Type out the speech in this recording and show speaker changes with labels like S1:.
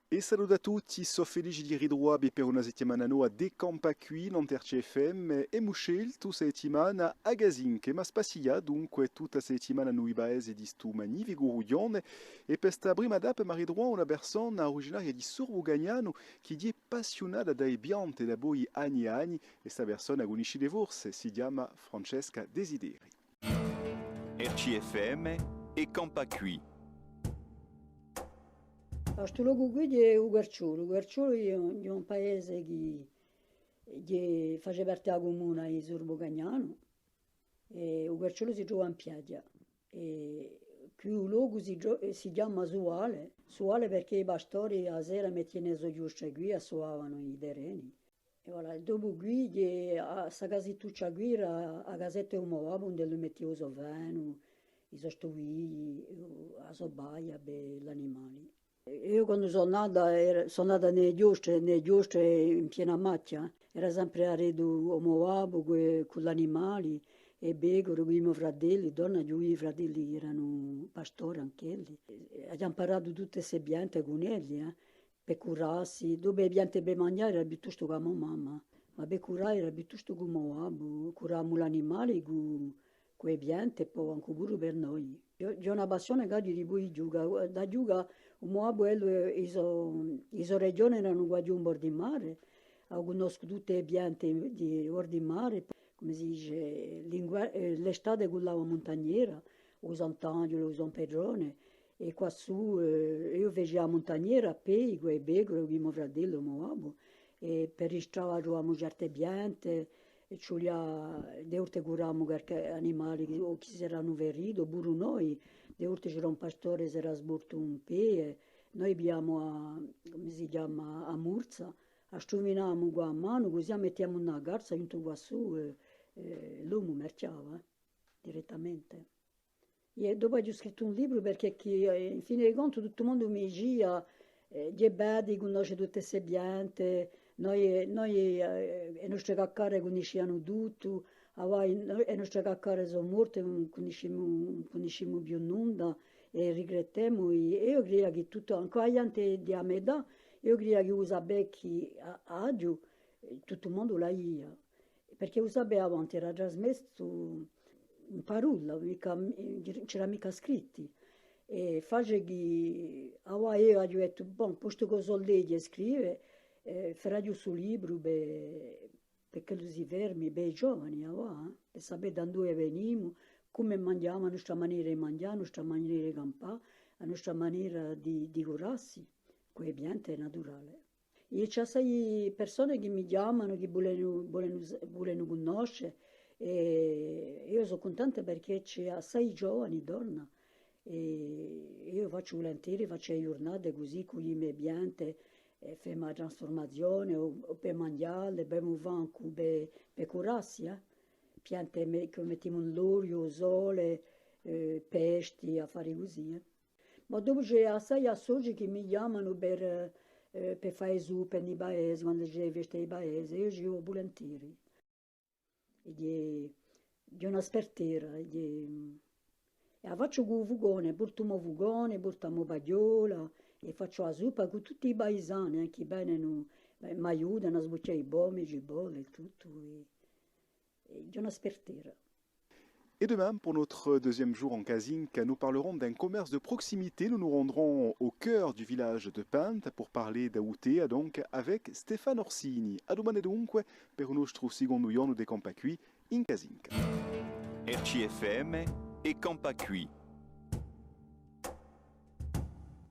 S1: E saluto a tutti, sono felice di ritrovarvi per una settimana nuova di Campa qui, non FM, e scelto settimana a Gazinche, ma spassia dunque tutta settimana noi paesi di stu magnifico ruglione, e per questa prima data mi ritrovo una persona originaria di Sorvogagnano che è appassionata dai piante da voi anni e anni, e questa persona conoscete forse, si chiama Francesca Desideri.
S2: RCFM e Campa qui.
S3: A questo luogo qui è Ugarciolo. Ugarciolo è un paese che fa parte della comune di Sorbogagnano e Ugarciolo si trova in piaggia. E qui il luogo si chiama Suale, Suale perché i pastori a sera mettevano le giuste qui e suavano i terreni. E voilà, dopo qui, a questa casituccia qui era a casetta di un dove lo mettevo il soveno, i sostovigli, la sobaia per gli animali. Io quando sono nata nei giostre in piena macchia, era sempre a redo omoabo con gli animali e pecore, con i miei fratelli, donna, i fratelli erano pastori anch'elli. Abbiamo imparato tutte queste piante con elli, per curarsi, dove le piante per mangiare era piuttosto come mamma, ma per curare era piuttosto come omoabo, curavamo gli animali con le piante e poi anche pure per noi. Io ho una passione che di poi giocare, da giocare un abuelo e la regione erano quasi un bordo di mare, conosco tutte le piante di bordo di mare, come si dice, l'estate con la montagniera, o Sant'Angelo, o San Pedrone, e qua su io facevo la montagniera a piedi, con i becoli, con mio fratello, mio babbo, e per il strada trovavamo certe piante, e ci de urte curavamo qualche animale o chi si erano feriti, oppure noi, de urte c'era un pastore si era sborto un piede, noi abbiamo come si chiama, a Murza, a struminavamo qua a mano, così mettiamo una garza giunto qua su l'uomo merciava direttamente. E dopo ho scritto un libro perché in fin dei conti tutto il mondo mi diceva gli badi conosce tutte queste piante, noi le nostre caccare conosciamo tutto, le nostre caccare sono morte, non conosciamo più nulla e regrettiamo. E io credo che tutto, anche la gente di a metà, io credo che usa becchi a agio, tutto il mondo la ia, perché usava avanti era trasmesso in parola, c'era mica scritti. E face che io ho detto, bon, posto che so legge e scrive, farò su libro perché lo si fermi, per i giovani, per sapere da dove veniamo, come mangiamo, la nostra maniera di mangiare, la nostra maniera di campare, la nostra maniera di curarsi, con le piante naturali. E c'è sei persone che mi chiamano, che vogliono conoscere, e io sono contenta perché c'è assai giovani donne e io faccio volentieri, faccio le giornate così con le mie piante, facciamo la trasformazione o per mangiarle, per muovere, per curarsi, piante che mettiamo in l'olio, sole, pesti, a fare così. Ma dopo c'è assai associ che mi chiamano per fare su per i paesi, quando c'è festa ai paesi, io ci vado volentieri. Di una spertera, e la faccio con il fugone, portiamo fugone, portiamo pagliola e faccio la zuppa con tutti i paesani, che vengono, mi aiutano a sbucciare i bombi, i cibolli e tutto, e di una spertera.
S1: Et demain, pour notre deuxième jour en Casinque, nous parlerons d'un commerce de proximité. Nous nous rendrons au cœur du village de Pinte pour parler d'Autea, donc avec Stéphane Orsini. A domani dunque per un nostro secondo giorno di Campa qui in Casinque.
S2: RCFM e Campa qui.